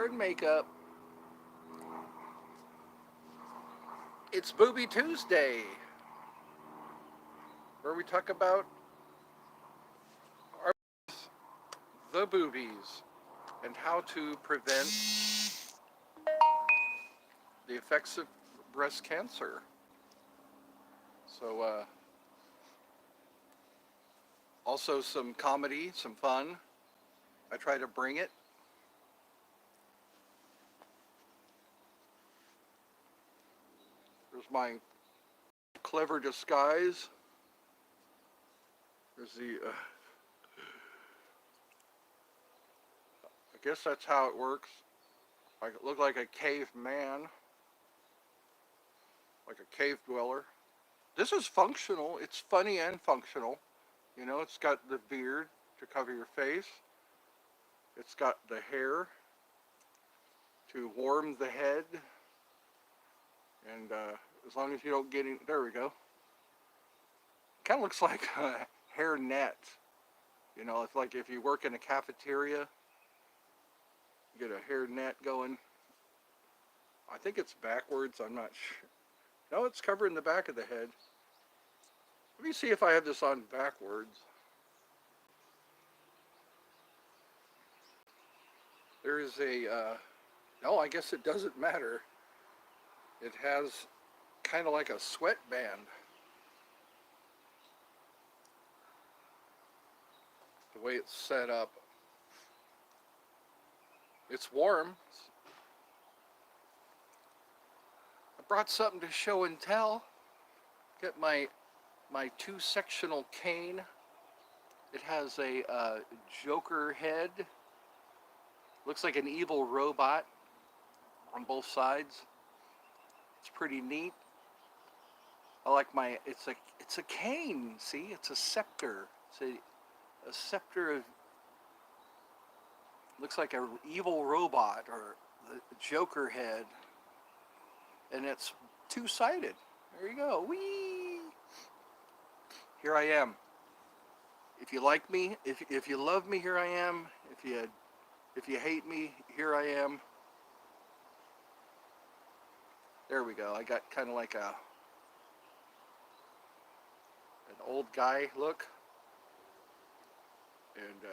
hair and makeup. It's Booby Tuesday, where we talk about our, the boobies and how to prevent the effects of breast cancer. So, also some comedy, some fun. I try to bring it. There's my clever disguise. There's the. I guess that's how it works. I look like a caveman, like a cave dweller. This is functional. It's funny and functional. You know, it's got the beard to cover your face. It's got the hair to warm the head. And as long as you don't get in, there we go. Kind of looks like a hair net. You know, it's like if you work in a cafeteria, you get a hair net going. I think it's backwards. I'm not sure. No, it's covering the back of the head. Let me see if I have this on backwards. There's a, no, I guess it doesn't matter. It has kind of like a sweatband. The way it's set up. It's warm. I brought something to show and tell. Got my two-sectional cane. It has a Joker head. Looks like an evil robot on both sides. It's pretty neat. I like my. It's a cane. See, it's a scepter. It's a scepter of. Looks like an evil robot or the Joker head, and it's two-sided. There you go. Whee! Here I am. If you like me, if you love me, here I am. If you hate me, here I am. There we go. I got kind of like an old guy look, and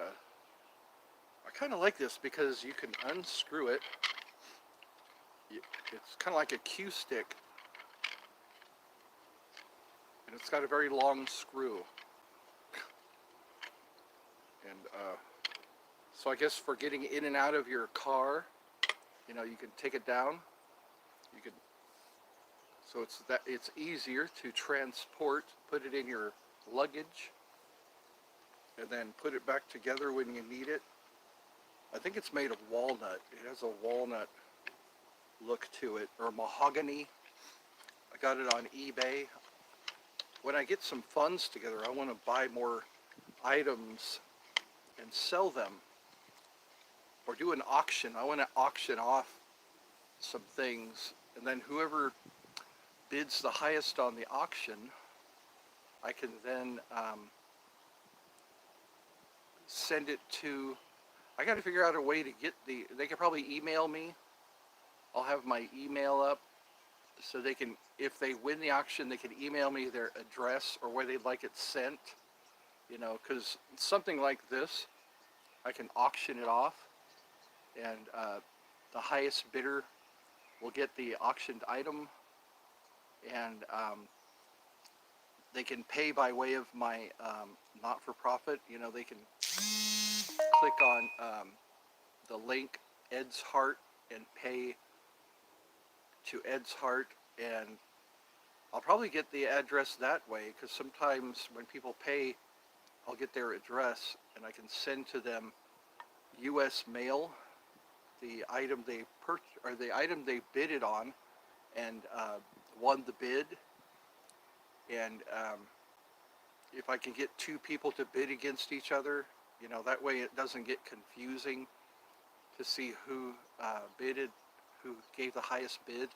I kind of like this because you can unscrew it. It's kind of like a cue stick, and it's got a very long screw. And so I guess for getting in and out of your car, you know, you can take it down. You can, so it's easier to transport. Put it in your luggage, and then put it back together when you need it. I think it's made of walnut. It has a walnut look to it, or mahogany. I got it on eBay. When I get some funds together, I want to buy more items and sell them, or do an auction. I want to auction off some things, and then whoever bids the highest on the auction, I can then send it to. I got to figure out a way to get they could probably email me. I'll have my email up so they can, if they win the auction, they can email me their address or where they'd like it sent. You know, because something like this, I can auction it off, and the highest bidder will get the auctioned item, and they can pay by way of my not-for-profit. You know, they can click on the link Ed's Heart and pay to Ed's Heart, and I'll probably get the address that way, because sometimes when people pay, I'll get their address and I can send to them U.S. mail the item they or the item they bidded on and won the bid. And if I can get two people to bid against each other, you know, that way it doesn't get confusing to see who bidded, who gave the highest bid.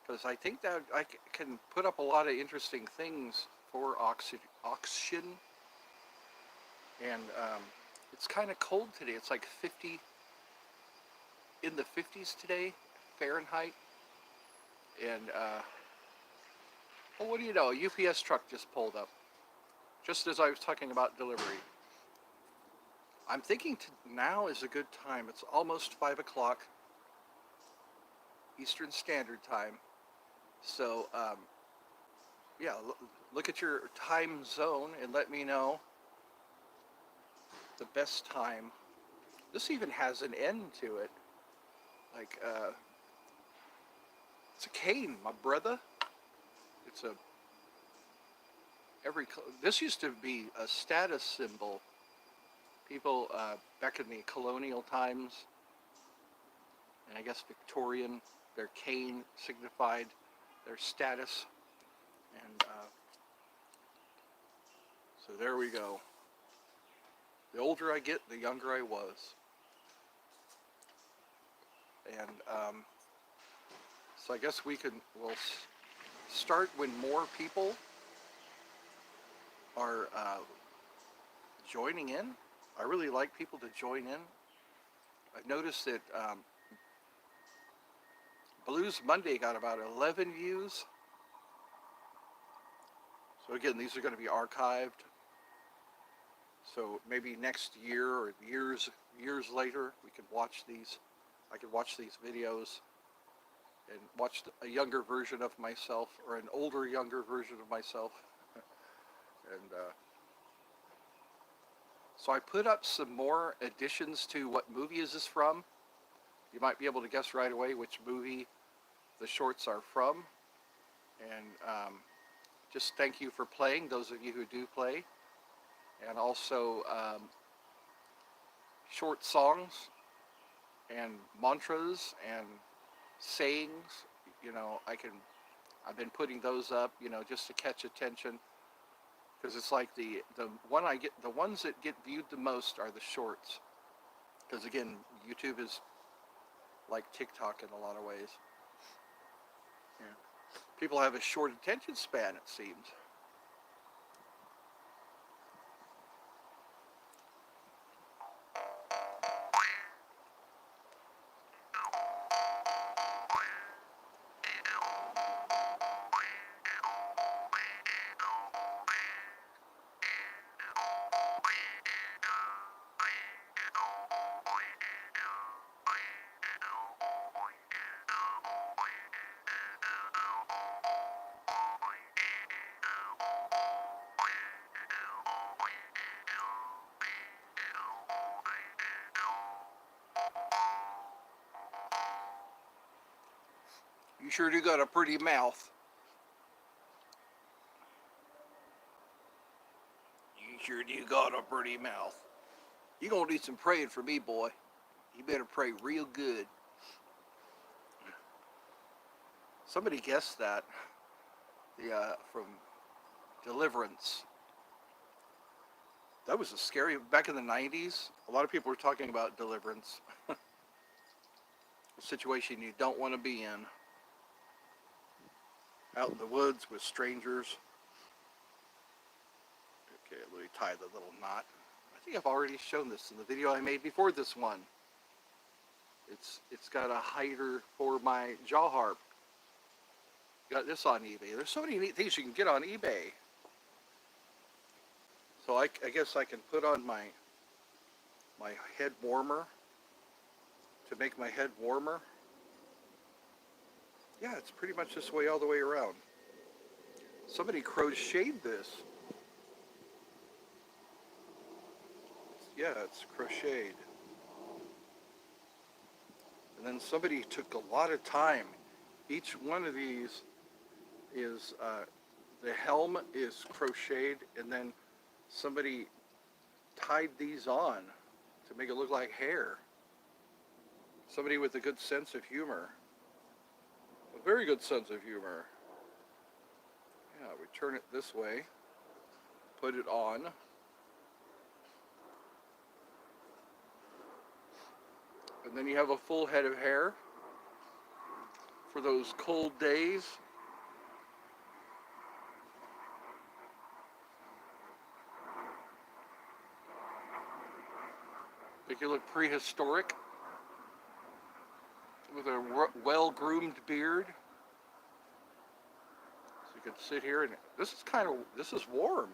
Because I think that I can put up a lot of interesting things for auction. And it's kind of cold today. It's like 50. in the 50s today, Fahrenheit. And, well, what do you know? A UPS truck just pulled up, just as I was talking about delivery. I'm thinking now is a good time. It's almost 5 o'clock Eastern Standard Time. So, yeah, look at your time zone and let me know the best time. This even has an end to it. Like, it's a cane, my brother. It's a this used to be a status symbol. People back in the colonial times, and I guess Victorian, their cane signified their status. And so there we go. The older I get, the younger I was. And so I guess we'll start when more people are joining in. I really like people to join in. I've noticed that Blues Monday got about 11 views. So again, these are going to be archived. So maybe next year or years later, we can watch these. I can watch these videos and watch a younger version of myself or an older, younger version of myself. And so I put up some more additions to what movie is this from. You might be able to guess right away which movie the shorts are from. And just thank you for playing, those of you who do play. And also short songs and mantras and sayings. You know, I've been putting those up, you know, just to catch attention. Because it's like the ones that get viewed the most are the shorts. Because again, YouTube is like TikTok in a lot of ways. Yeah. People have a short attention span, it seems. You sure do got a pretty mouth. You sure do got a pretty mouth. You gonna do some praying for me, boy. You better pray real good. Somebody guessed that. From Deliverance. That was a scary, back in the 90s, a lot of people were talking about Deliverance. A situation you don't want to be in. Out in the woods with strangers. Okay, let me tie the little knot. I think I've already shown this in the video I made before this one. It's got a hider for my jaw harp. Got this on eBay. There's so many neat things you can get on eBay. So I guess I can put on my head warmer to make my head warmer. Yeah, it's pretty much this way all the way around. Somebody crocheted this. Yeah, it's crocheted. And then somebody took a lot of time. Each one of these is, the helm is crocheted, and then somebody tied these on to make it look like hair. Somebody with a good sense of humor. A very good sense of humor. Yeah, we turn it this way, put it on. And then you have a full head of hair for those cold days. Make you look prehistoric. with a well-groomed beard. So you can sit here and this is warm.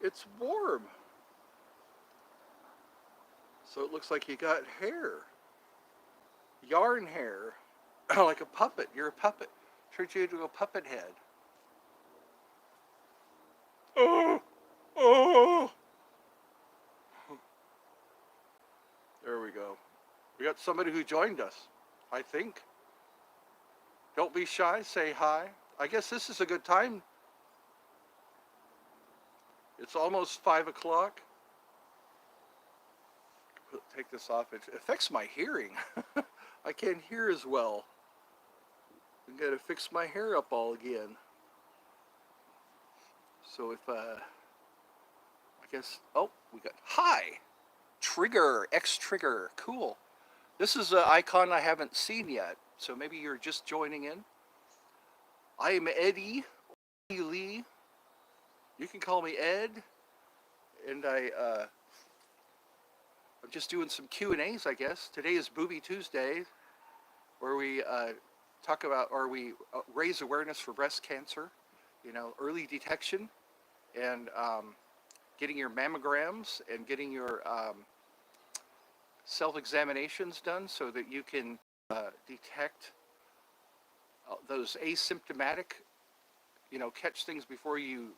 It's warm. So it looks like you got hair. Yarn hair. Like a puppet. You're a puppet. Turns you into a puppet head. Oh! Oh! There we go. We got somebody who joined us, I think. Don't be shy. Say hi. I guess this is a good time. It's almost 5 o'clock. Take this off. It affects my hearing. I can't hear as well. I'm going to fix my hair up all again. So if, I guess, oh, we got, hi, Trigger, X Trigger, cool. This is an icon I haven't seen yet, so maybe you're just joining in. I am Eddie Lee. You can call me Ed, and I'm just doing some Q&As, I guess. Today is Booby Teusday, where we talk about, or we raise awareness for breast cancer, you know, early detection, and getting your mammograms and getting your self-examinations done so that you can detect those asymptomatic, you know, catch things before you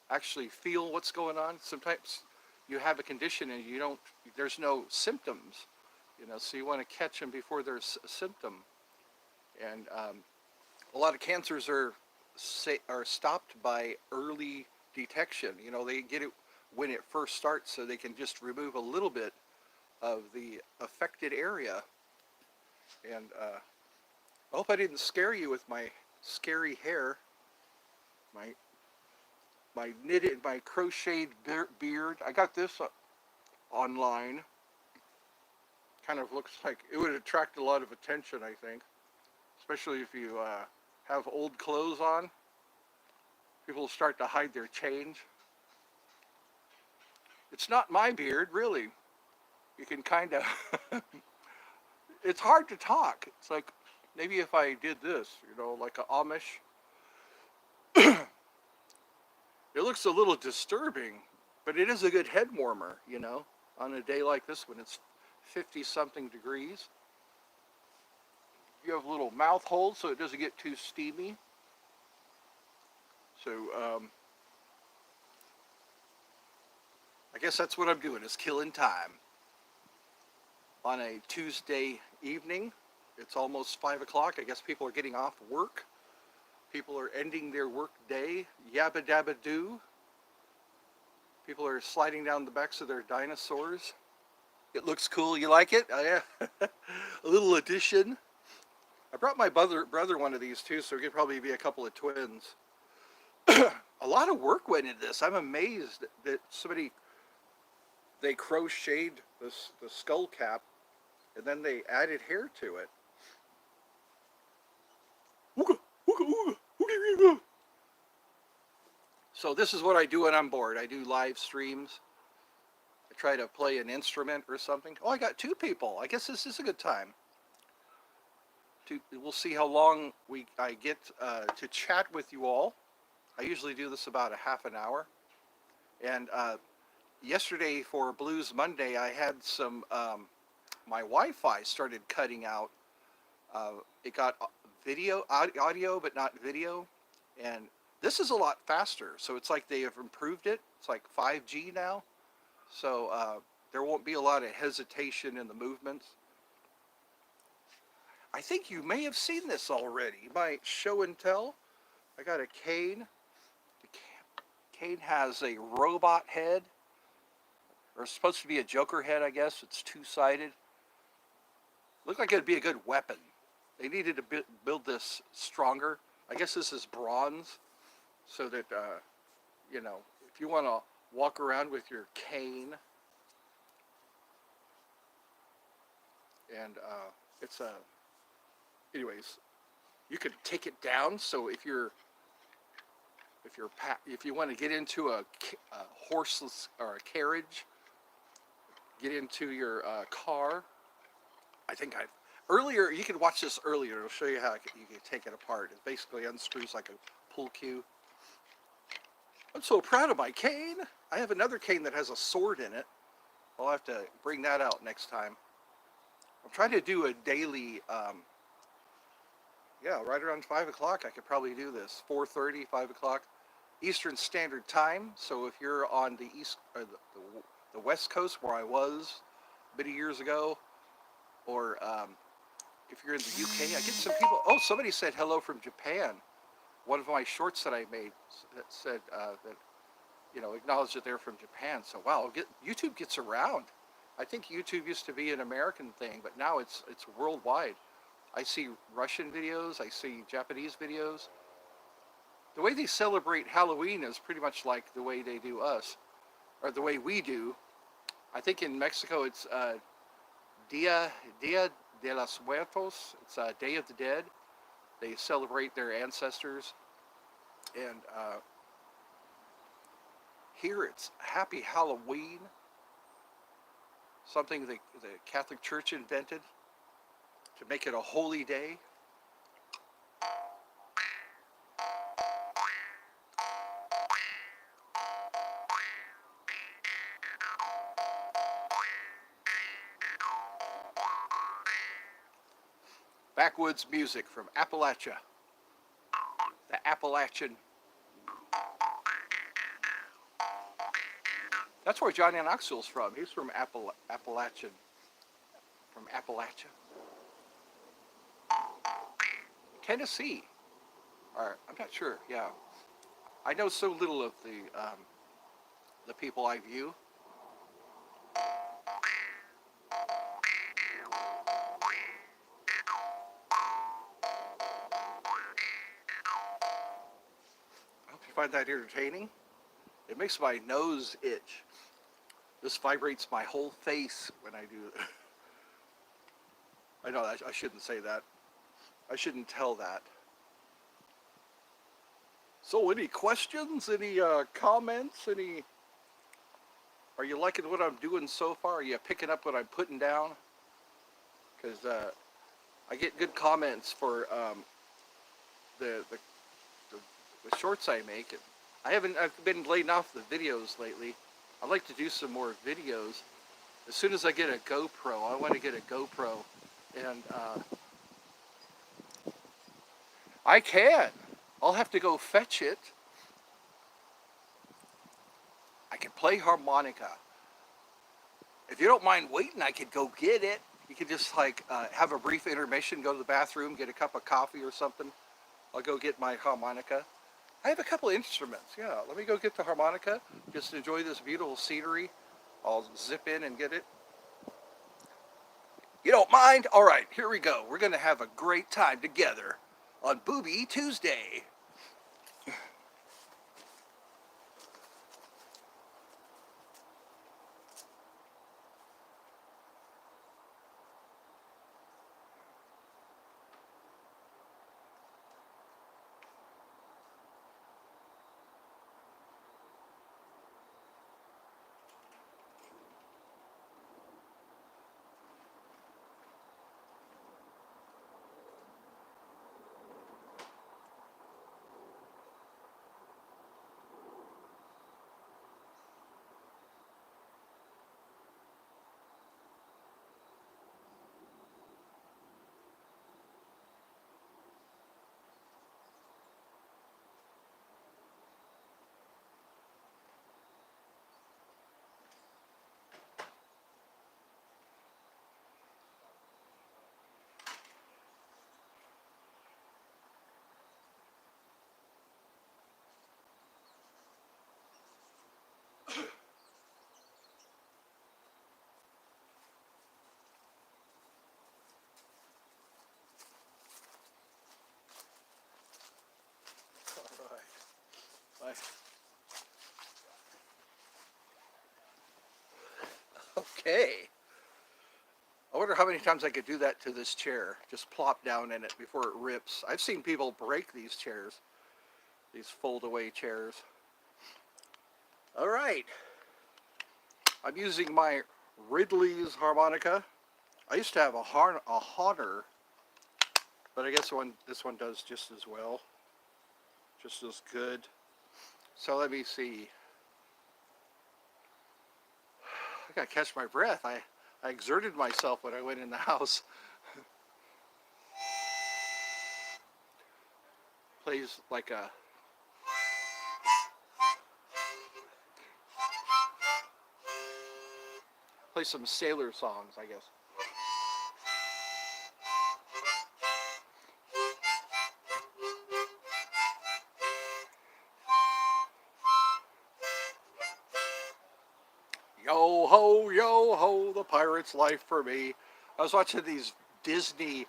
actually feel what's going on. Sometimes you have a condition and you don't, there's no symptoms, you know, so you want to catch them before there's a symptom. And a lot of cancers are stopped by early detection. You know, they get it when it first starts so they can just remove a little bit of the affected area. And I hope I didn't scare you with my scary hair, my knitted, my crocheted beard. I got this online. Kind of looks like it would attract a lot of attention, I think, especially if you have old clothes on. People start to hide their change. It's not my beard, really. You can kind of, it's hard to talk. It's like, maybe if I did this, you know, like an Amish. It looks a little disturbing, but it is a good head warmer, you know, on a day like this when it's 50-something degrees. You have little mouth holes so it doesn't get too steamy. So, I guess that's what I'm doing, is killing time. On a Tuesday evening, it's almost 5 o'clock. I guess people are getting off work. People are ending their work day. Yabba dabba doo. People are sliding down the backs of their dinosaurs. It looks cool. You like it? Oh, yeah. A little addition. I brought my brother one of these too, so it could probably be a couple of twins. A lot of work went into this. I'm amazed that they crocheted the skull cap and then they added hair to it. So this is what I do when I'm bored. I do live streams. I try to play an instrument or something. Oh, I got 2 people. I guess this is a good time. We'll see how long I get to chat with you all. I usually do this about a half an hour. And yesterday for Blues Monday, I had some, my Wi-Fi started cutting out. It got audio, but not video. And this is a lot faster. So it's like they have improved it. It's like 5G now. So there won't be a lot of hesitation in the movements. I think you may have seen this already. My show and tell. I got a cane. The cane has a robot head. Or it's supposed to be a Joker head, I guess. It's 2-sided. Looked like it'd be a good weapon. They needed to build this stronger. I guess this is bronze. So that, you know, if you want to walk around with your cane. And it's a... Anyways, you could take it down. So if you want to get into a horseless or a carriage, get into your car. I think Earlier, you can watch this earlier. It'll show you how you can take it apart. It basically unscrews like a pool cue. I'm so proud of my cane. I have another cane that has a sword in it. I'll have to bring that out next time. I'm trying to do a daily, yeah, right around 5 o'clock. I could probably do this. 4:30, 5 o'clock Eastern Standard Time. So if you're on the east or the West Coast where I was many years ago, or if you're in the UK, I get some people. Oh, somebody said hello from Japan. One of my shorts that I made that said that acknowledged that they're from Japan. So wow, YouTube gets around. I think YouTube used to be an American thing, but now it's worldwide. I see Russian videos. I see Japanese videos. The way they celebrate Halloween is pretty much like the way they do us, or the way we do. I think in Mexico it's Dia de los Muertos. It's Day of the Dead. They celebrate their ancestors, and here it's Happy Halloween. Something the Catholic Church invented to make it a holy day. Backwoods music from Appalachia. The Appalachian. That's where Johnny Knoxville's from. He's from Appalachian. From Appalachia. Tennessee. Or I'm not sure. Yeah. I know so little of the people I view. I hope you find that entertaining. It makes my nose itch. This vibrates my whole face when I do it. I know I shouldn't say that. I shouldn't tell that. So any questions? Any comments? Are you liking what I'm doing so far? Are you picking up what I'm putting down? Because I get good comments for the, the, the shorts I make. And I've been laying off the videos lately. I'd like to do some more videos. As soon as I get a GoPro, I want to get a GoPro. And I can. I'll have to go fetch it. I can play harmonica. If you don't mind waiting, I could go get it. You could just have a brief intermission, go to the bathroom, get a cup of coffee or something. I'll go get my harmonica. I have a couple of instruments. Yeah, let me go get the harmonica. Just enjoy this beautiful scenery. I'll zip in and get it. You don't mind? All right, here we go. We're going to have a great time together on Booby Tuesday. All right. Okay. I wonder how many times I could do that to this chair. Just plop down in it before it rips. I've seen people break these chairs. These fold-away chairs. All right. I'm using my Ridley's harmonica. I used to have a Honor, but I guess this one does just as well, just as good. So let me see. I gotta catch my breath. I exerted myself when I went in the house. Plays like a play some sailor songs, I guess. Yo ho, the pirate's life for me. I was watching these Disney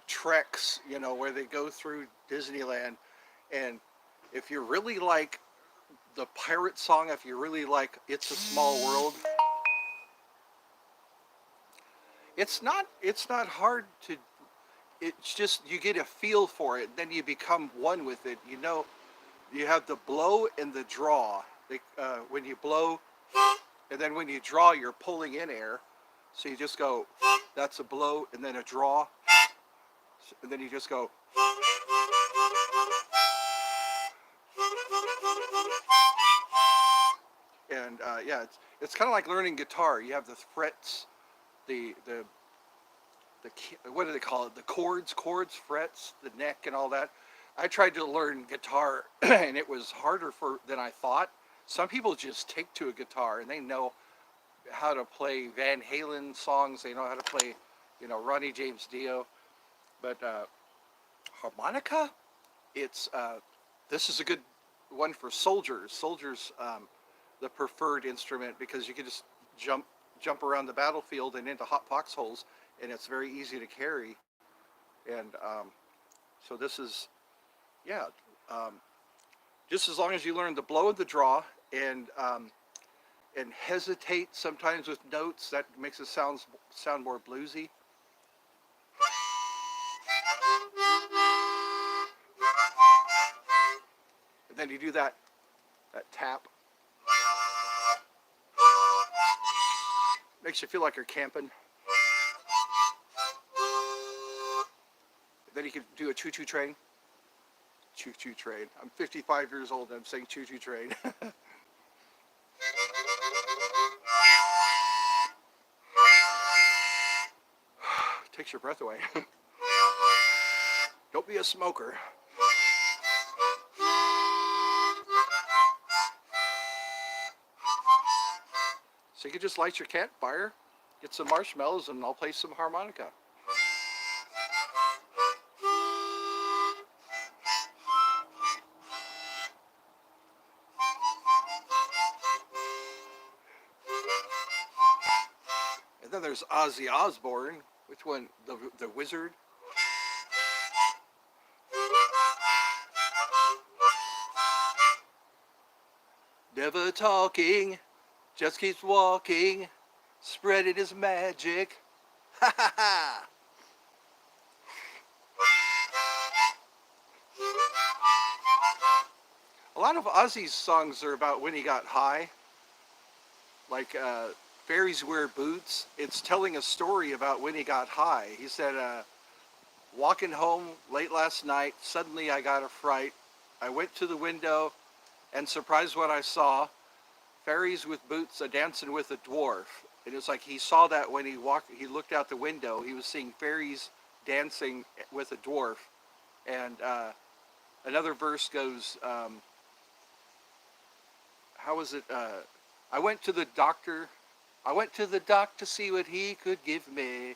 treks, where they go through Disneyland, and if you really like the pirate song, if you really like It's a Small World, it's not hard to. It's just you get a feel for it, then you become one with it. You have the blow and the draw. When you blow, and then when you draw, you're pulling in air. So you just go, that's a blow, and then a draw, and then you just go. And yeah, it's kind of like learning guitar. You have the frets, the what do they call it? The chords, frets, the neck, and all that. I tried to learn guitar, and it was harder than I thought. Some people just take to a guitar and they know how to play Van Halen songs. They know how to play, Ronnie James Dio. But harmonica, it's this is a good one for soldiers. Soldiers, the preferred instrument because you can just jump around the battlefield and into hot foxholes, and it's very easy to carry. And so this is, yeah, um, just as long as you learn the blow and the draw, and hesitate sometimes with notes, that makes it sound more bluesy. And then you do that tap, makes you feel like you're camping. Then you can do a choo-choo train. Choo-choo train. I'm 55 years old and I'm saying choo-choo train. Takes your breath away. Don't be a smoker. So you can just light your campfire, get some marshmallows, and I'll play some harmonica. And then there's Ozzy Osbourne. Which one? The Wizard? Never talking, just keeps walking, spreading his magic. Ha ha ha! A lot of Ozzy's songs are about when he got high, like Fairies Wear Boots. It's telling a story about when he got high. He said, walking home late last night, suddenly I got a fright. I went to the window and surprised what I saw. Fairies with boots a dancing with a dwarf. And it's like he saw that when he looked out the window, he was seeing fairies dancing with a dwarf. And another verse goes, how was it? I went to the doctor. I went to the doc to see what he could give me.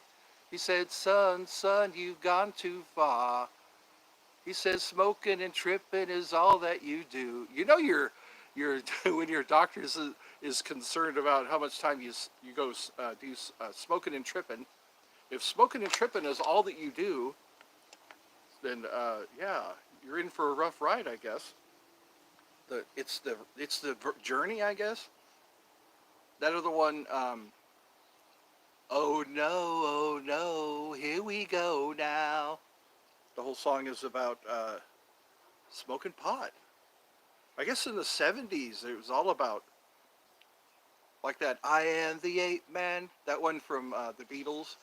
He said, son, you've gone too far. He says, smoking and tripping is all that you do. You're when your doctor is concerned about how much time you go do smoking and tripping. If smoking and tripping is all that you do, then yeah, you're in for a rough ride, I guess. It's the journey, I guess. That other one. Oh no, here we go now. The whole song is about smoking pot. I guess in the 70s it was all about like that I am the ape man, that one from the Beatles.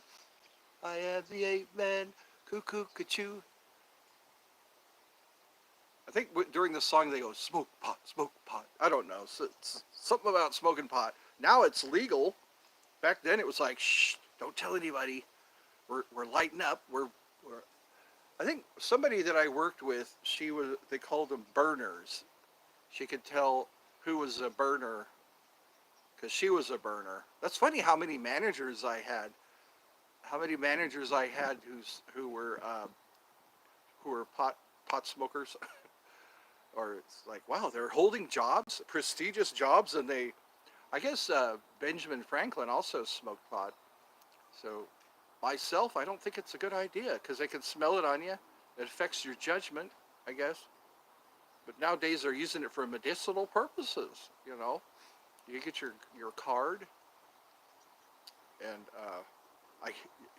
I am the ape man, cuckoo, cuckoo. I think during the song they go, smoke pot, smoke pot. I don't know. So it's something about smoking pot. Now it's legal. Back then it was like, shh, don't tell anybody. We're lighting up. We're I think somebody that I worked with, they called them burners. She could tell who was a burner because she was a burner. That's funny how many managers I had. How many managers I had who were pot smokers, or it's like, wow, they're holding jobs, prestigious jobs, and I guess Benjamin Franklin also smoked pot. So myself, I don't think it's a good idea because they can smell it on you. It affects your judgment, I guess. But nowadays they're using it for medicinal purposes. You get your card, and I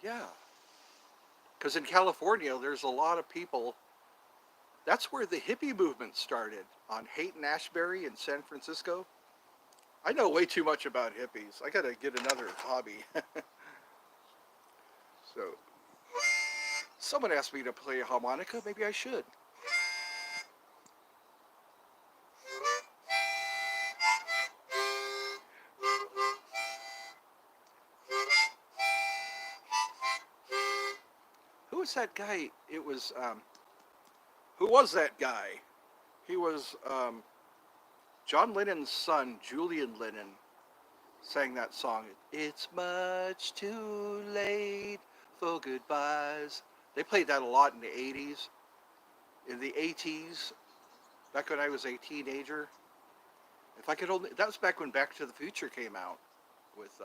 yeah, because in California there's a lot of people. That's where the hippie movement started on Haight and Ashbury in San Francisco. I know way too much about hippies. I gotta get another hobby. So, someone asked me to play a harmonica. Maybe I should. Who was that guy? Who was that guy? He was John Lennon's son, Julian Lennon, sang that song. It's much too late for goodbyes. They played that a lot in the 80s. In the 80s, back when I was a teenager. If I could only, that was back when Back to the Future came out with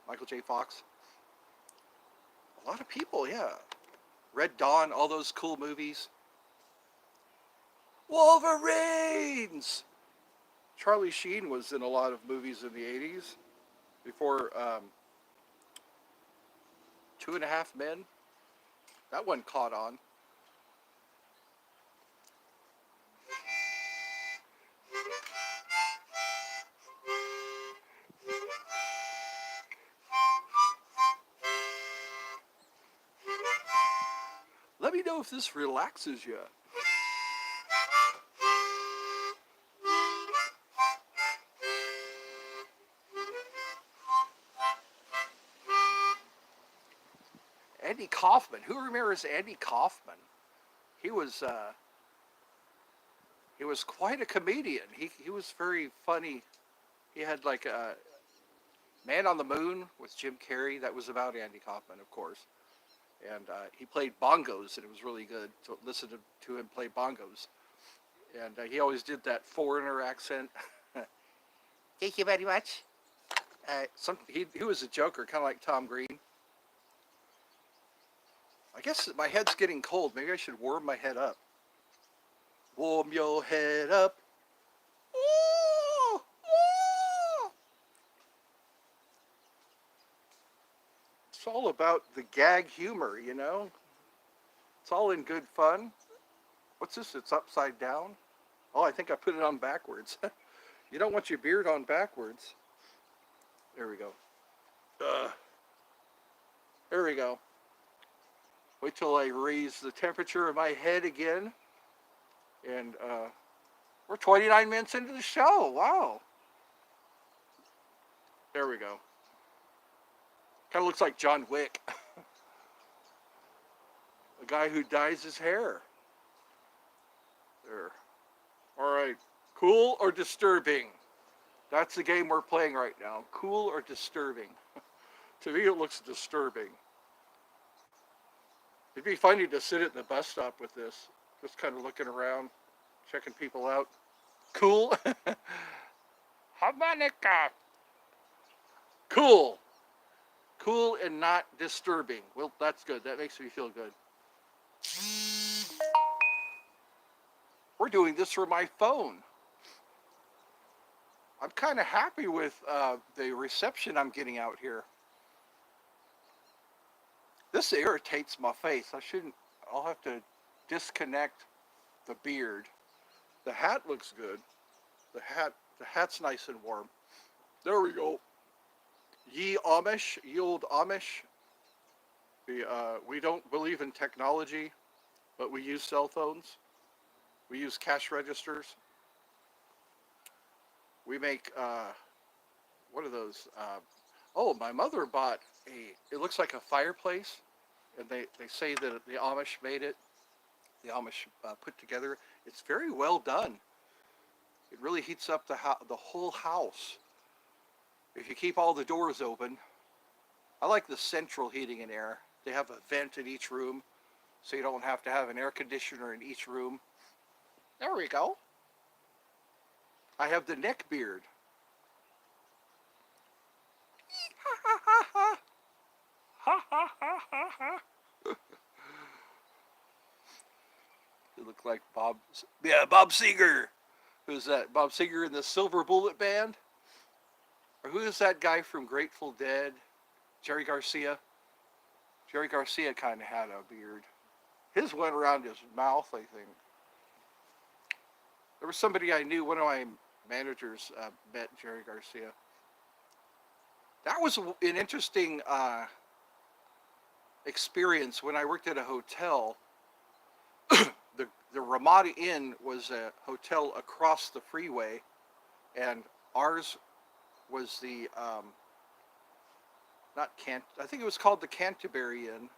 Michael J. Fox. A lot of people, yeah. Red Dawn, all those cool movies. Wolverines! Charlie Sheen was in a lot of movies in the 80s before Two and a Half Men. That one caught on. Let me know if this relaxes you. Andy Kaufman. Who remembers Andy Kaufman? He was uh, he was quite a comedian. He was very funny. He had like a Man on the Moon with Jim Carrey. That was about Andy Kaufman, of course. And he played bongos, and it was really good to listen to him play bongos. And he always did that foreigner accent. Thank you very much. He was a joker, kind of like Tom Green. I guess my head's getting cold. Maybe I should warm my head up. Warm your head up. Ooh, ooh. It's all about the gag humor, you know? It's all in good fun. What's this? It's upside down? Oh, I think I put it on backwards. You don't want your beard on backwards. There we go. Uh, there we go. Wait till I raise the temperature of my head again. And we're 29 minutes into the show. Wow. There we go. Kind of looks like John Wick. A guy who dyes his hair. There. All right. Cool or disturbing? That's the game we're playing right now. Cool or disturbing? To me, it looks disturbing. It'd be funny to sit at the bus stop with this, just kind of looking around, checking people out. Cool. Harmonica. Cool. Cool and not disturbing. Well, that's good. That makes me feel good. We're doing this for my phone. I'm kind of happy with the reception I'm getting out here. This irritates my face. I'll have to disconnect the beard. The hat looks good. The hat's nice and warm. There we go. Ye old Amish. We don't believe in technology, but we use cell phones. We use cash registers. We make what are those? Oh, my mother bought a. It looks like a fireplace, and they say that the Amish made it. The Amish put together. It's very well done. It really heats up the whole house if you keep all the doors open. I like the central heating and air. They have a vent in each room, so you don't have to have an air conditioner in each room. There we go. I have the neck beard. Ha ha ha ha ha ha ha ha. You look like Bob. Yeah, Bob Seger. Who's that? Bob Seger in the Silver Bullet Band? Or who is that guy from Grateful Dead? Jerry Garcia? Jerry Garcia kind of had a beard. His went around his mouth, I think. There was somebody I knew, one of my managers met Jerry Garcia. That was an interesting experience when I worked at a hotel. The Ramada Inn was a hotel across the freeway, and ours was the I think it was called the Canterbury Inn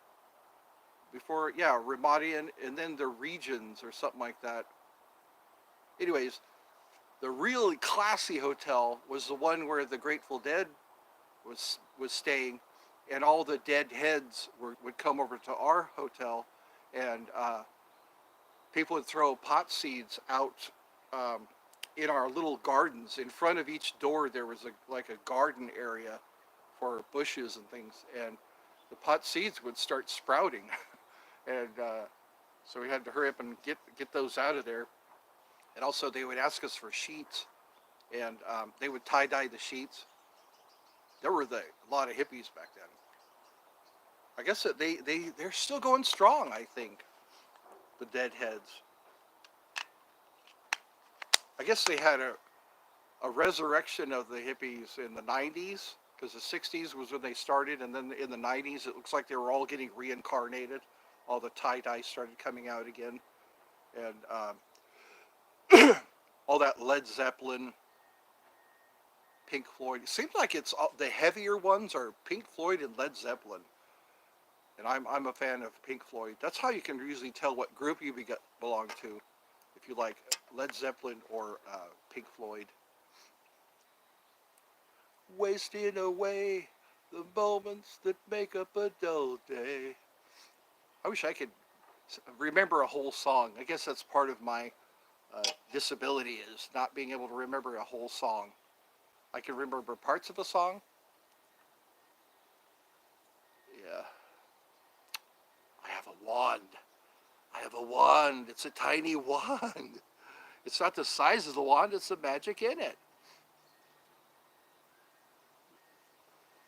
before, yeah, Ramada Inn, and then the Regions or something like that. Anyways, the really classy hotel was the one where the Grateful Dead was staying, and all the dead heads would come over to our hotel, and people would throw pot seeds out in our little gardens. In front of each door, there was like a garden area for bushes and things, and the pot seeds would start sprouting, and so we had to hurry up and get those out of there. And also, they would ask us for sheets, and they would tie-dye the sheets. There were a lot of hippies back then. I guess that they're still going strong, I think, the Deadheads. I guess they had a resurrection of the hippies in the 90s, because the 60s was when they started, and then in the 90s it looks like they were all getting reincarnated. All the tie-dye started coming out again, and all that Led Zeppelin, Pink Floyd. It seems like it's the heavier ones are Pink Floyd and Led Zeppelin, and I'm a fan of Pink Floyd. That's how you can usually tell what group you belong to, if you like Led Zeppelin or Pink Floyd. Wasting away the moments that make up a dull day. I wish I could remember a whole song. I guess that's part of my disability, is not being able to remember a whole song. I can remember parts of a song. Yeah. I have a wand. I have a wand. It's a tiny wand. It's not the size of the wand, it's the magic in it.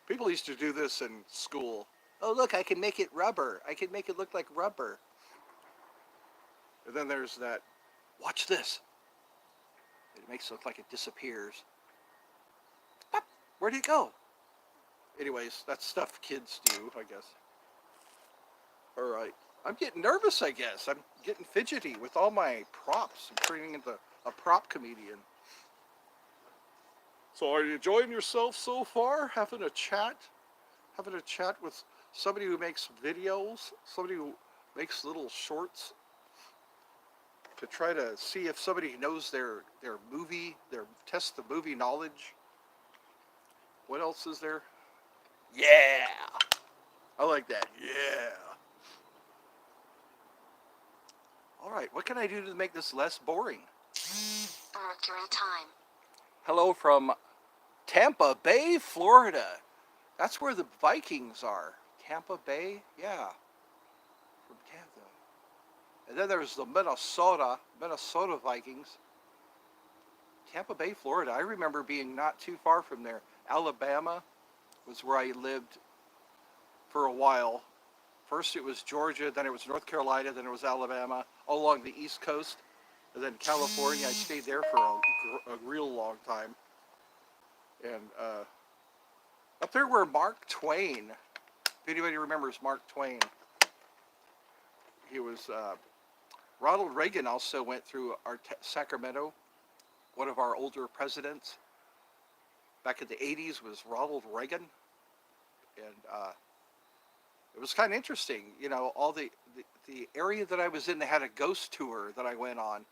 People used to do this in school. Oh, look, I can make it rubber. I can make it look like rubber. And then there's that, watch this. It makes it look like it disappears. Pop, where'd it go? Anyways, that's stuff kids do, I guess. All right. I'm getting nervous, I guess. I'm getting fidgety with all my props. I'm turning into a prop comedian. So are you enjoying yourself so far? Having a chat? Having a chat with somebody who makes videos? Somebody who makes little shorts? To try to see if somebody knows their movie, test the movie knowledge. What else is there? Yeah! I like that. Yeah! Alright, what can I do to make this less boring? Mercury time. Hello from Tampa Bay, Florida. That's where the Vikings are. Tampa Bay? Yeah. From Tampa. And then there's the Minnesota Vikings. Tampa Bay, Florida. I remember being not too far from there. Alabama was where I lived for a while. First it was Georgia, then it was North Carolina, then it was Alabama, all along the East Coast. And then California, I stayed there for a real long time. And up there where Mark Twain If anybody remembers Mark Twain, he was Ronald Reagan also went through our Sacramento. One of our older presidents back in the 80s was Ronald Reagan, and it was kind of interesting. You know, all the area that I was in, they had a ghost tour that I went on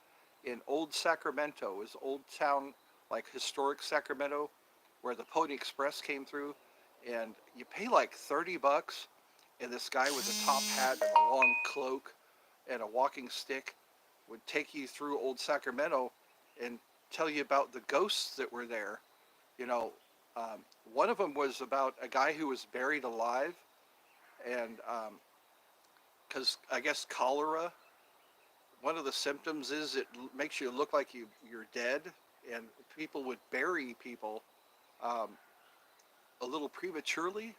in Old Sacramento. It was Old Town, like historic Sacramento, where the Pony Express came through, and you pay like $30, and this guy with a top hat and a long cloak and a walking stick would take you through Old Sacramento and tell you about the ghosts that were there. You know, one of them was about a guy who was buried alive, and because I guess cholera, one of the symptoms is it makes you look like you're dead, and people would bury people um, a little prematurely.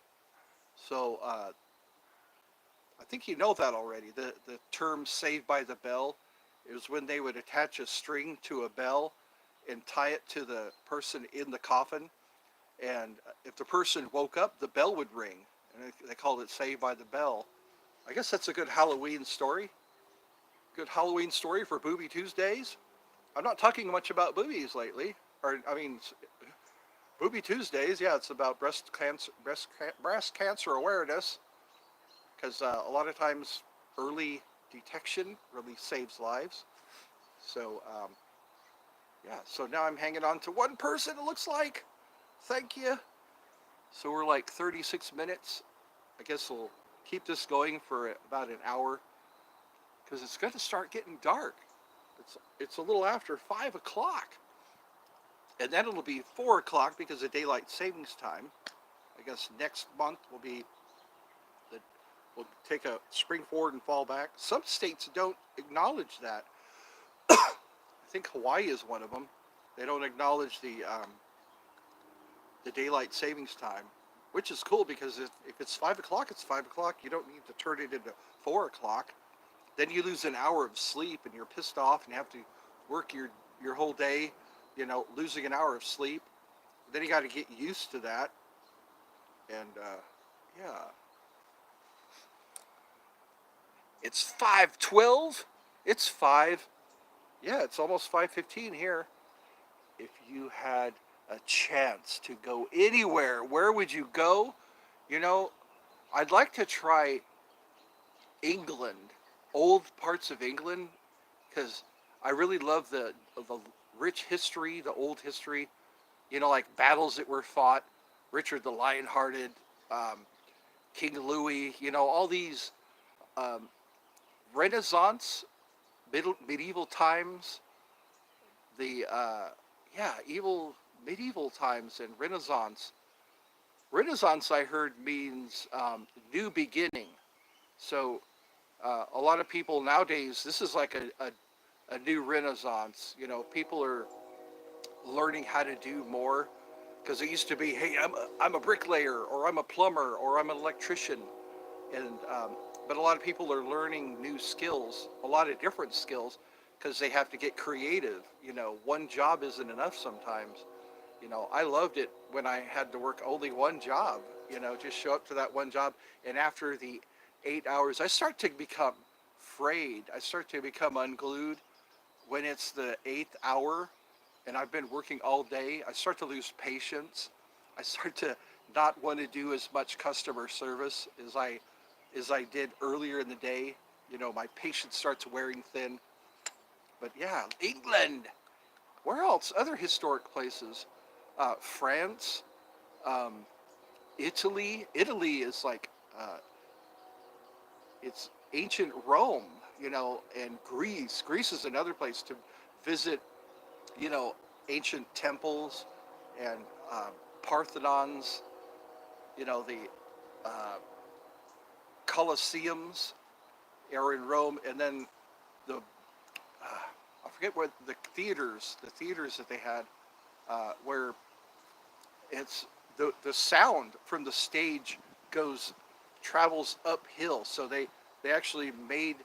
So I think you know that already. The term "saved by the bell" is when they would attach a string to a bell and tie it to the person in the coffin, and if the person woke up, the bell would ring, and they called it "saved by the bell." I guess that's a good Halloween story. Good Halloween story for Booby Tuesdays. I'm not talking much about boobies lately, or I mean, Booby Tuesdays. Yeah, it's about breast cancer awareness, because a lot of times early detection really saves lives. So yeah, so now I'm hanging on to one person. It looks like. Thank you. So we're like 36 minutes. I guess we'll keep this going for about an hour because it's going to start getting dark. It's a little after 5 o'clock, and then it'll be 4 o'clock because of daylight savings time. I guess next month will be the we'll take a spring forward and fall back. Some states don't acknowledge that. I think Hawaii is one of them. They don't acknowledge the daylight savings time, which is cool because if it's 5 o'clock, it's 5 o'clock. You don't need to turn it into 4 o'clock. Then you lose an hour of sleep and you're pissed off and you have to work your whole day, you know, losing an hour of sleep. Then you got to get used to that. And yeah, it's 5:12. It's 5. Yeah, it's almost 5:15 here. If you had a chance to go anywhere, where would you go? You know, I'd like to try England, old parts of England, because I really love the rich history, the old history. You know, like battles that were fought, Richard the Lionhearted, um, King Louis. You know, all these um, Renaissance, medieval times, the yeah, evil medieval times and Renaissance. Renaissance, I heard, means new beginning. So a lot of people nowadays, this is like a new renaissance. You know, people are learning how to do more because it used to be, hey, I'm a bricklayer or I'm a plumber or I'm an electrician, and but a lot of people are learning new skills, a lot of different skills, because they have to get creative. You know, one job isn't enough sometimes. You know, I loved it when I had to work only one job. You know, just show up to that one job, and after the 8 hours, I start to become frayed. I start to become unglued when it's the eighth hour and I've been working all day. I start to lose patience. I start to not want to do as much customer service as I did earlier in the day. You know, my patience starts wearing thin. But yeah, England. Where else? Other historic places. France, um, Italy. Italy is like it's ancient Rome, you know, and Greece. Greece is another place to visit, you know, ancient temples and uh, Parthenons, you know, the uh, Colosseums are in Rome, and then the I forget what the theaters that they had, where it's the sound from the stage goes travels uphill. So they actually made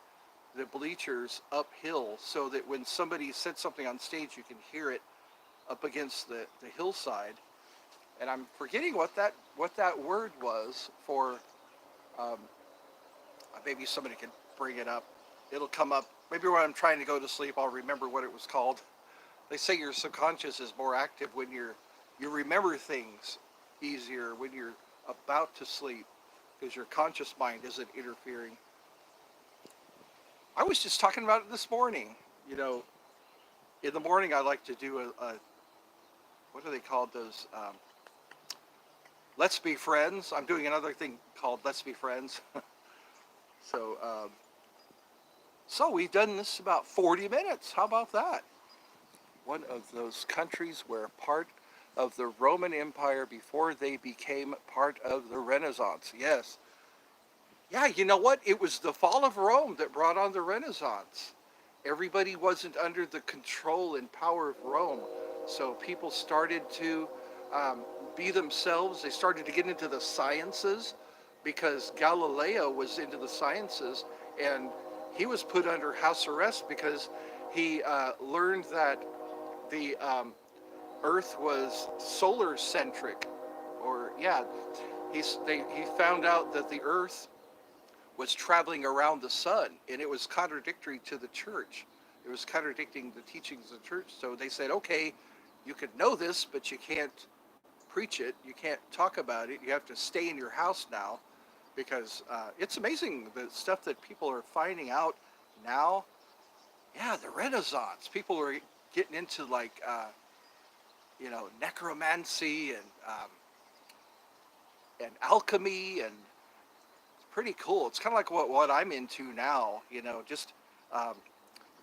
the bleachers uphill so that when somebody said something on stage, you can hear it up against the hillside. And I'm forgetting what that word was for Um, maybe somebody can bring it up. It'll come up. Maybe when I'm trying to go to sleep, I'll remember what it was called. They say your subconscious is more active when you remember things easier when you're about to sleep because your conscious mind isn't interfering. I was just talking about it this morning. You know, in the morning I like to do a what are they called? Those Let's Be Friends. I'm doing another thing called Let's Be Friends. so so we've done this about 40 minutes. How about that? One of those countries where part of the Roman Empire before they became part of the Renaissance. Yes. Yeah, you know what? It was the fall of Rome that brought on the Renaissance. Everybody wasn't under the control and power of Rome. So people started to um, be themselves. They started to get into the sciences because Galileo was into the sciences and he was put under house arrest because he learned that the Earth was solar centric, or yeah, he found out that the Earth was traveling around the sun, and it was contradictory to the church. It was contradicting the teachings of the church. So they said, okay, you can know this, but you can't preach it. You can't talk about it. You have to stay in your house now, because it's amazing the stuff that people are finding out now. Yeah, the Renaissance. People are getting into like necromancy and alchemy, and it's pretty cool. It's kind of like what I'm into now. Just um,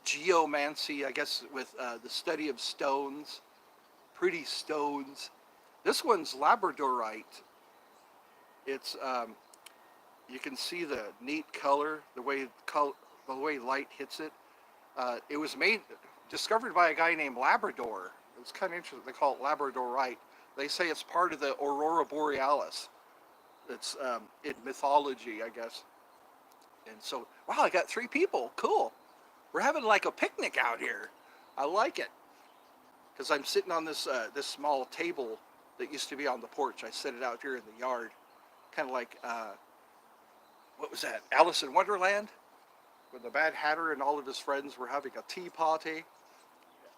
geomancy, I guess, with the study of stones, pretty stones. This one's labradorite. It's you can see the neat color, the way light hits it. It was discovered by a guy named Labrador. It was kind of interesting. They call it labradorite. They say it's part of the aurora borealis. It's in mythology, I guess. And so, wow, I got 3 people. Cool. We're having like a picnic out here. I like it because I'm sitting on this small table that used to be on the porch. I set it out here in the yard, kind of like what was that? Alice in Wonderland, when the Mad Hatter and all of his friends were having a tea party,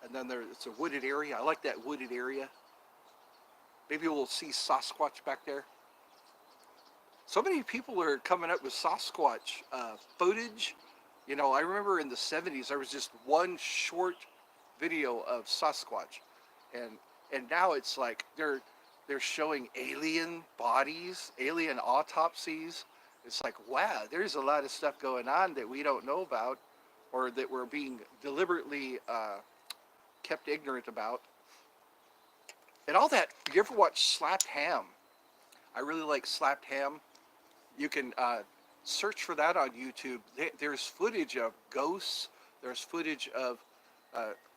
and then it's a wooded area. I like that wooded area. Maybe we'll see Sasquatch back there. So many people are coming up with Sasquatch footage. I remember in the 70s there was just one short video of Sasquatch, and now it's like they're showing alien bodies, alien autopsies. It's like, wow, there's a lot of stuff going on that we don't know about, or that we're being deliberately kept ignorant about, and all that. You ever watch Slapped Ham? I really like Slapped Ham. You can search for that on YouTube. There's footage of ghosts. There's footage of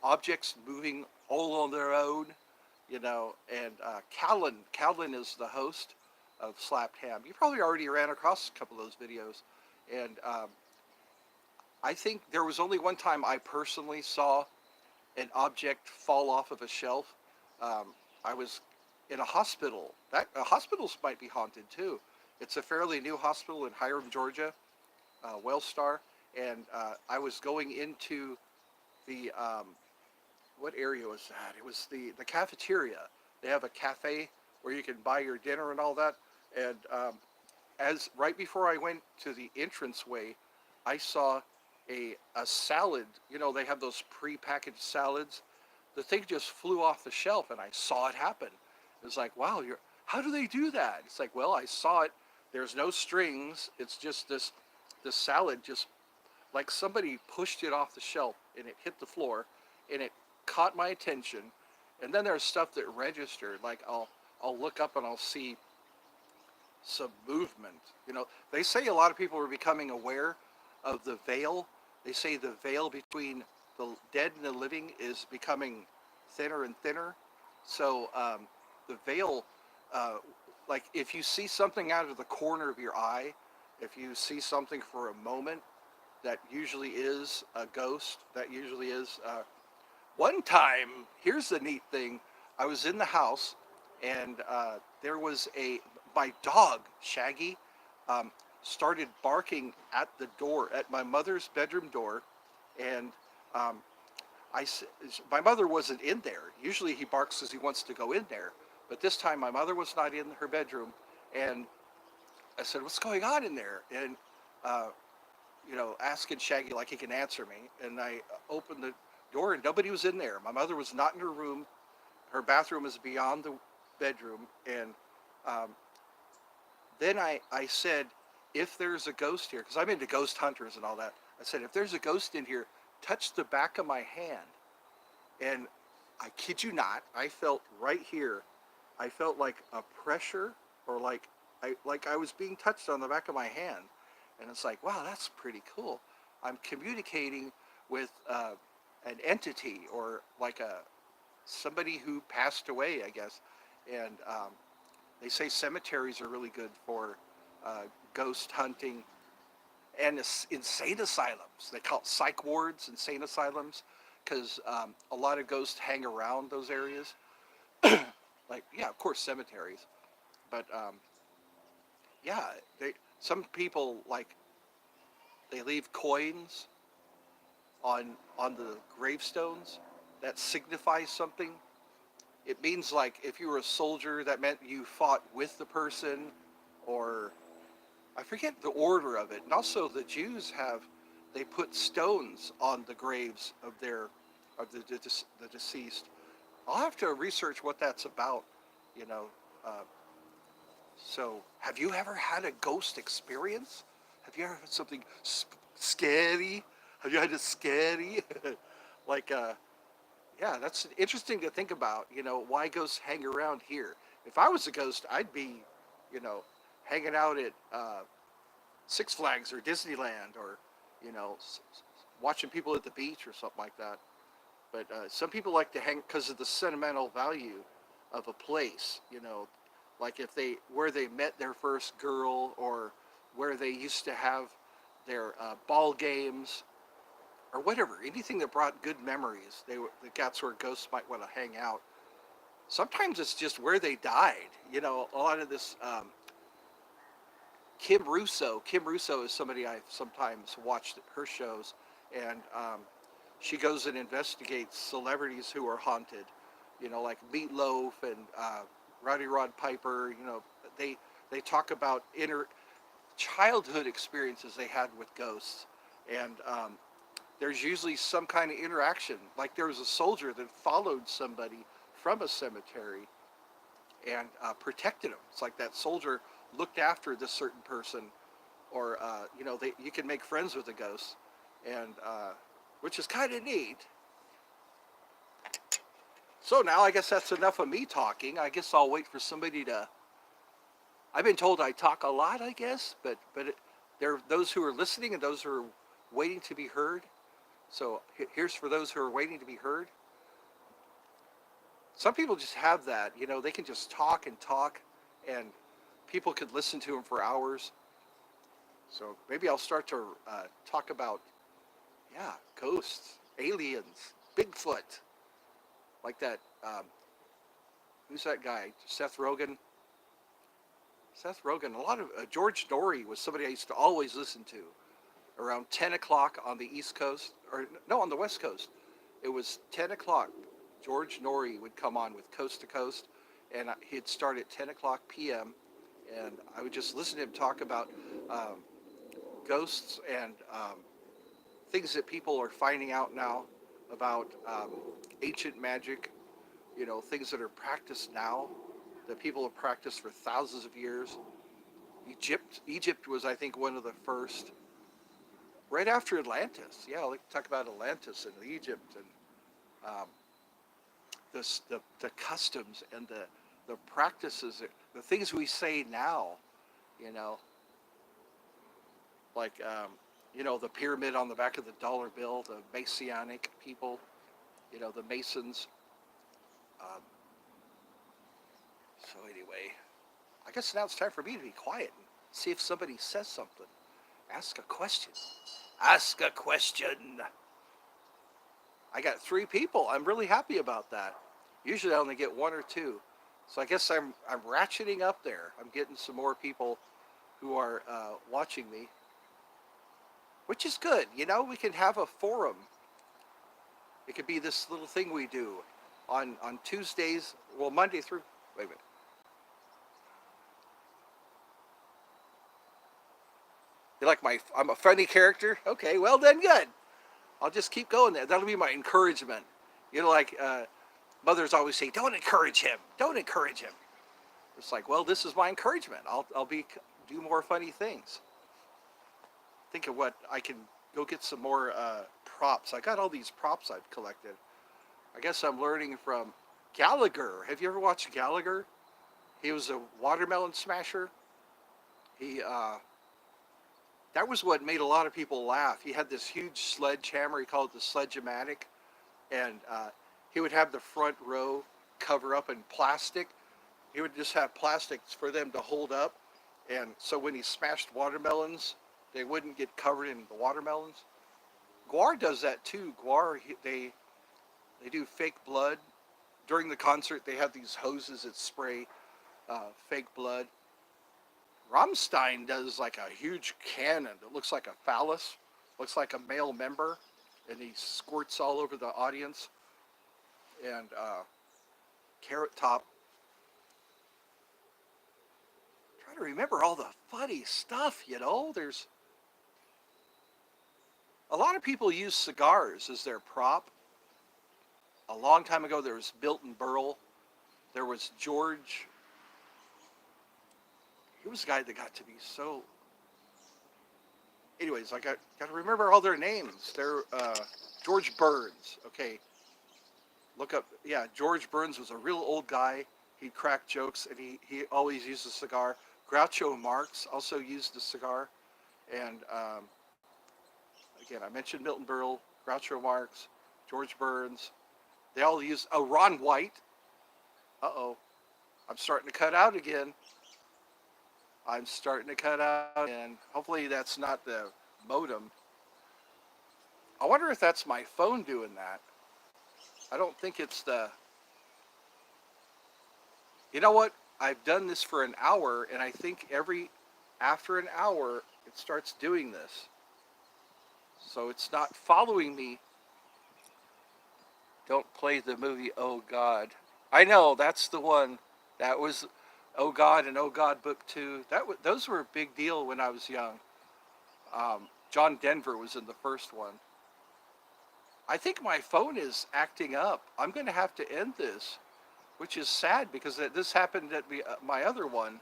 objects moving all on their own, And Callan is the host of Slapped Ham. You probably already ran across a couple of those videos, and I think there was only one time I personally saw an object fall off of a shelf. I was in a hospital. Hospitals might be haunted too. It's a fairly new hospital in Hiram, Georgia, Wellstar, and I was going into the what area was that? It was the cafeteria. They have a cafe where you can buy your dinner and all that. And as right before I went to the entranceway, I saw a salad. They have those pre-packaged salads. The thing just flew off the shelf, and I saw it happen. It was like, wow, how do they do that? It's like, well, I saw it. There's no strings. It's just this salad just like somebody pushed it off the shelf and it hit the floor, and it caught my attention. And then there's stuff that registered. Like I'll look up and I'll see some movement. They say a lot of people are becoming aware of the veil. They say the veil between the dead and the living is becoming thinner and thinner. So the veil, uh, like if you see something out of the corner of your eye, if you see something for a moment, that usually is a ghost. That usually is. One time, here's the neat thing. I was in the house, and there was my dog, Shaggy, um, started barking at the door, at my mother's bedroom door, and um, my mother wasn't in there. Usually he barks because he wants to go in there, but this time my mother was not in her bedroom, and I said, "What's going on in there?" And uh, asking Shaggy like he can answer me, and I opened the door and nobody was in there. My mother was not in her room. Her bathroom is beyond the bedroom, and um, then I said, if there's a ghost here, because I'm into ghost hunters and all that, I said, if there's a ghost in here, touch the back of my hand. And I kid you not, I felt right here, I felt like a pressure, or like I was being touched on the back of my hand. And it's like, wow, that's pretty cool. I'm communicating with an entity, or like a somebody who passed away, I guess. And they say cemeteries are really good for uh, ghost hunting, and insane asylums. They call it psych wards, insane asylums, because a lot of ghosts hang around those areas. Like, yeah, of course, cemeteries, but yeah, they some people like they leave coins on the gravestones that signify something. It means like if you were a soldier, that meant you fought with the person, or I forget the order of it. And also the Jews have, they put stones on the graves of the deceased. I'll have to research what that's about, you know. Uh, so, have you ever had a ghost experience? Have you ever had something scary? Have you had a scary? like, yeah, that's interesting to think about. Why ghosts hang around here? If I was a ghost, I'd be, you know, hanging out at Six Flags or Disneyland, or you know watching people at the beach or something like that. But some people like to hang because of the sentimental value of a place. Like if they where they met their first girl, or where they used to have their ball games, or whatever. Anything that brought good memories. That's where ghosts might want to hang out. Sometimes it's just where they died. A lot of this Kim Russo. Kim Russo is somebody I sometimes watched her shows, and she goes and investigates celebrities who are haunted. Like Meatloaf and Roddy Rod Piper. They talk about inner childhood experiences they had with ghosts, and there's usually some kind of interaction. Like there was a soldier that followed somebody from a cemetery and protected him. It's like that soldier looked after this certain person, or you can make friends with the ghosts, and which is kind of neat. So now I guess that's enough of me talking. I guess I'll wait for somebody to. I've been told I talk a lot, I guess, but there are those who are listening and those who are waiting to be heard. So here's for those who are waiting to be heard. Some people just have that, they can just talk and talk, and people could listen to them for hours. So maybe I'll start to talk about, yeah, ghosts, aliens, Bigfoot, like that. Who's that guy? Seth Rogen. Seth Rogen. A lot of George Norrie was somebody I used to always listen to around 10 o'clock on the East Coast, or no, on the West Coast. It was 10 o'clock. George Norrie would come on with Coast to Coast, and he'd start at 10 o'clock p.m., and I would just listen to him talk about ghosts and things that people are finding out now about ancient magic, things that are practiced now that people have practiced for thousands of years. Egypt was, I think, one of the first, right after Atlantis. Yeah, I like to talk about Atlantis and Egypt, and um, the customs and the practices, the things we say now, you know, like the pyramid on the back of the dollar bill, the Masonic people, the Masons. Um, so anyway, I guess now it's time for me to be quiet and see if somebody says something. Ask a question. Ask a question. I got 3 people. I'm really happy about that. Usually I only get 1 or 2. So I guess I'm ratcheting up there. I'm getting some more people who are watching me, which is good. You know, we can have a forum. It could be this little thing we do on Tuesdays, well, Monday through, wait a minute. You like I'm a funny character? Okay, well then, good. I'll just keep going there. That'll be my encouragement. You know, like mothers always say, don't encourage him. Don't encourage him. It's like, well, this is my encouragement. I'll do more funny things. Think of what I can go get some more props. I got all these props I've collected. I guess I'm learning from Gallagher. Have you ever watched Gallagher? He was a watermelon smasher. He that was what made a lot of people laugh. He had this huge sledgehammer. He called it the Sledge-O-Matic, and he would have the front row cover up in plastic. He would just have plastics for them to hold up, and so when he smashed watermelons, they wouldn't get covered in the watermelons. Guar does that too. Guar, they do fake blood during the concert. They have these hoses that spray fake blood. Rammstein does like a huge cannon that looks like a phallus, looks like a male member, and he squirts all over the audience. And Carrot Top. Try to remember all the funny stuff, you know. There's a lot of people use cigars as their prop. A long time ago, there was Milton Berle. There was George. He was a guy that got to be so. Anyways, I got to remember all their names. They're George Burns. Okay, look up. Yeah, George Burns was a real old guy. He'd crack jokes, and he always used a cigar. Groucho Marx also used a cigar, and again, I mentioned Milton Berle, Groucho Marx, George Burns. They all use. Oh, Ron White. Uh-oh, I'm starting to cut out again. I'm starting to cut out, and hopefully that's not the modem. I wonder if that's my phone doing that. I don't think it's the. You know what? I've done this for an hour, and I think after an hour, it starts doing this. So it's not following me. Don't play the movie Oh God. I know, that's the one. That was Oh God and Oh God Book 2. Those were a big deal when I was young. John Denver was in the first one. I think my phone is acting up. I'm going to have to end this, which is sad because this happened at my other one.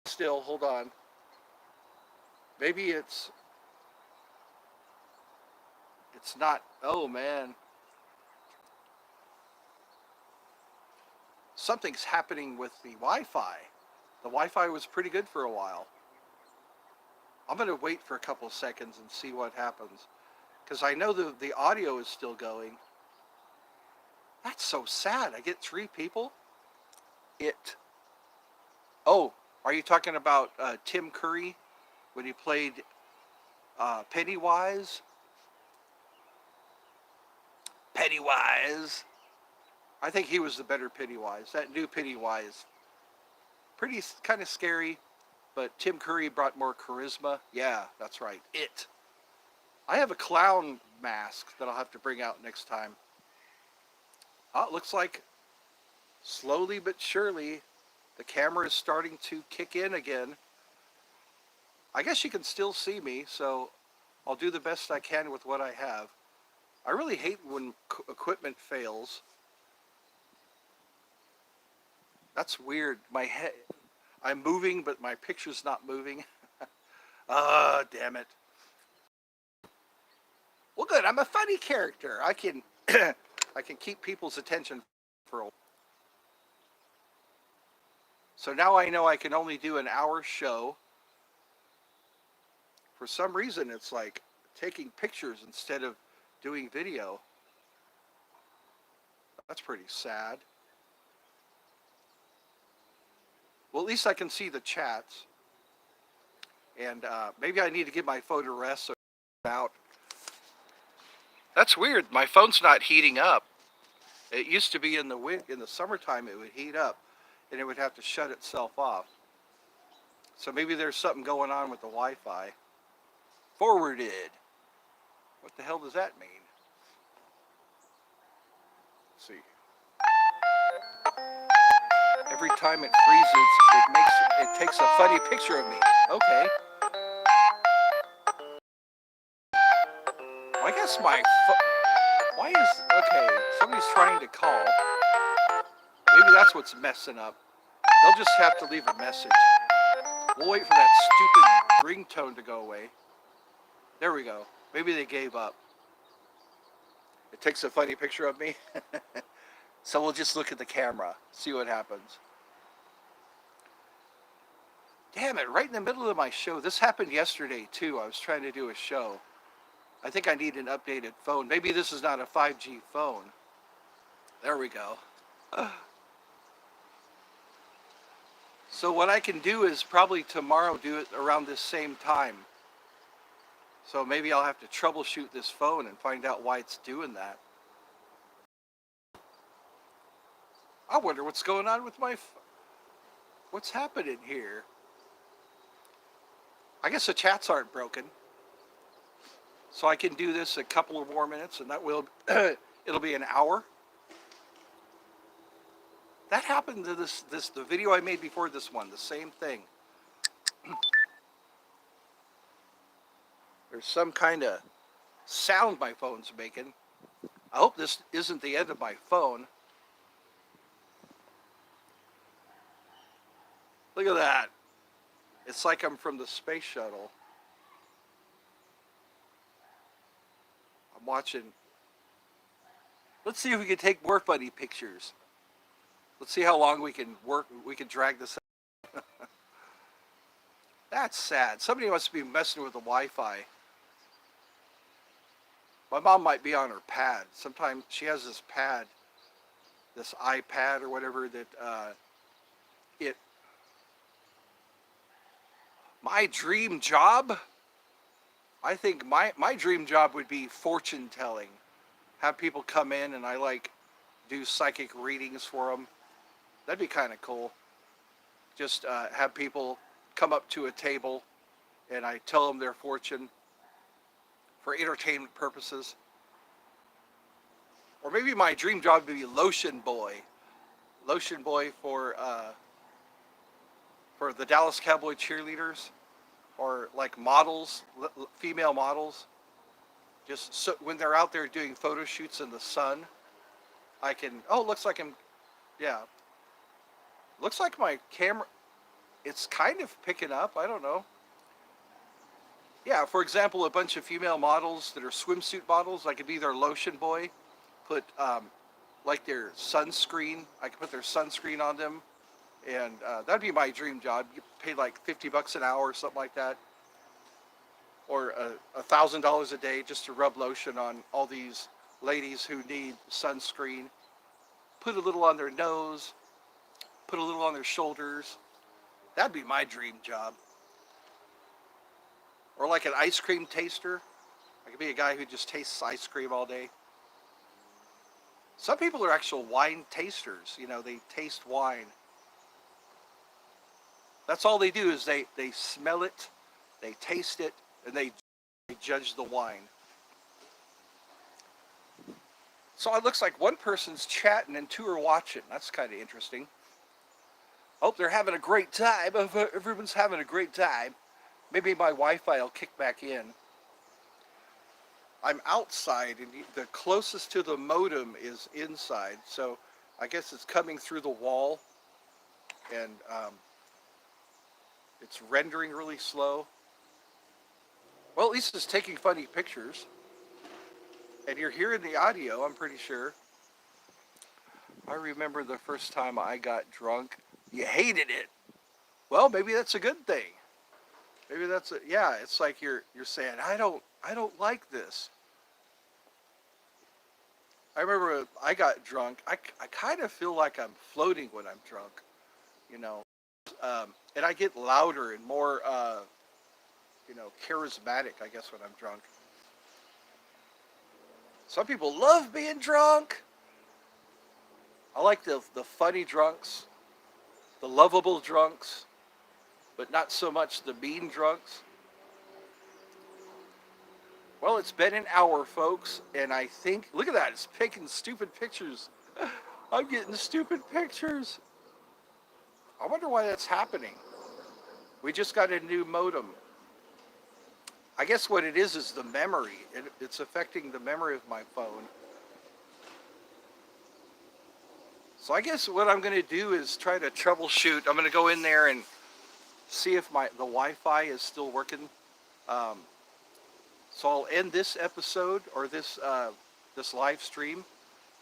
Still, hold on. Maybe it's not. Oh man. Something's happening with the Wi-Fi. The Wi-Fi was pretty good for a while. I'm going to wait for a couple of seconds and see what happens. Because I know the audio is still going. That's so sad. I get 3 people. Oh, are you talking about Tim Curry when he played Pennywise? Pennywise. I think he was the better Pennywise. That new Pennywise. Pretty kind of scary, but Tim Curry brought more charisma. Yeah, that's right. I have a clown mask that I'll have to bring out next time. Oh, it looks like slowly but surely the camera is starting to kick in again. I guess you can still see me, so I'll do the best I can with what I have. I really hate when equipment fails. That's weird. My head, I'm moving, but my picture's not moving. Damn it. Well, good. I'm a funny character. I can I can keep people's attention for a while. So now I know I can only do an hour show. For some reason, it's like taking pictures instead of doing video. That's pretty sad. Well, at least I can see the chats. And maybe I need to give my phone a rest so it's out. That's weird. My phone's not heating up. It used to be in the summertime it would heat up and it would have to shut itself off. So maybe there's something going on with the Wi-Fi. Forwarded. What the hell does that mean? Let's see. Every time it freezes, it takes a funny picture of me. Okay. Well, I guess why is okay? Somebody's trying to call. Maybe that's what's messing up. They'll just have to leave a message. We'll wait for that stupid ringtone to go away. There we go. Maybe they gave up. It takes a funny picture of me. So we'll just look at the camera, see what happens. Damn it, right in the middle of my show. This happened yesterday too. I was trying to do a show. I think I need an updated phone. Maybe this is not a 5G phone. There we go. So what I can do is probably tomorrow do it around this same time. So maybe I'll have to troubleshoot this phone and find out why it's doing that. I wonder what's going on with what's happening here. I guess the chats aren't broken. So I can do this a couple of more minutes and that will, it'll be an hour. That happened to the video I made before this one, the same thing. There's some kind of sound my phone's making. I hope this isn't the end of my phone. Look at that. It's like I'm from the space shuttle. I'm watching. Let's see if we can take more funny pictures. Let's see how long we can drag this out. That's sad. Somebody must be messing with the Wi-Fi. My mom might be on her pad. Sometimes she has this pad, this iPad or whatever that my dream job, I think my dream job would be fortune telling. Have people come in and I do psychic readings for them. That'd be kind of cool. Just have people come up to a table and I tell them their fortune for entertainment purposes. Or maybe my dream job would be lotion boy. Lotion boy for the Dallas Cowboy cheerleaders, or like models, female models. Just so when they're out there doing photo shoots in the sun, I can, looks like yeah. Looks like my camera, it's kind of picking up, I don't know. Yeah, for example, a bunch of female models that are swimsuit models, I could be their lotion boy, put like their sunscreen, I could put their sunscreen on them. And that'd be my dream job. You pay like $50 an hour or something like that, or $1,000 a day just to rub lotion on all these ladies who need sunscreen. Put a little on their nose, put a little on their shoulders. That'd be my dream job. Or like an ice cream taster. I could be a guy who just tastes ice cream all day. Some people are actual wine tasters. You know, they taste wine. That's all they do is they smell it, they taste it, and they judge the wine. So it looks like one person's chatting and two are watching. That's kind of interesting. Hope they're having a great time. Everyone's having a great time. Maybe my Wi-Fi will kick back in. I'm outside, and the closest to the modem is inside. So I guess it's coming through the wall, and it's rendering really slow. Well, at least it's taking funny pictures. And you're hearing the audio, I'm pretty sure. I remember the first time I got drunk. You hated it. Well, maybe that's a good thing. Maybe that's yeah, it's like you're saying, I don't like this. I remember I got drunk. I kind of feel like I'm floating when I'm drunk, you know. And I get louder and more, charismatic, I guess, when I'm drunk. Some people love being drunk. I like the funny drunks, the lovable drunks. but not so much the bean drunks. Well, it's been an hour, folks, and I think, look at that, it's picking stupid pictures. I'm getting stupid pictures. I wonder why that's happening. We just got a new modem. I guess what it is the memory. It's affecting the memory of my phone. So I guess what I'm going to do is try to troubleshoot. I'm going to go in there and see if the Wi-Fi is still working. Um, so I'll end this episode or this live stream,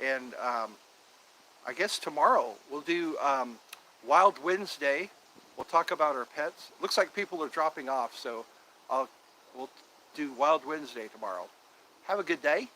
and I guess tomorrow we'll do Wild Wednesday. We'll talk about our pets. Looks like people are dropping off, so we'll do Wild Wednesday tomorrow. Have a good day.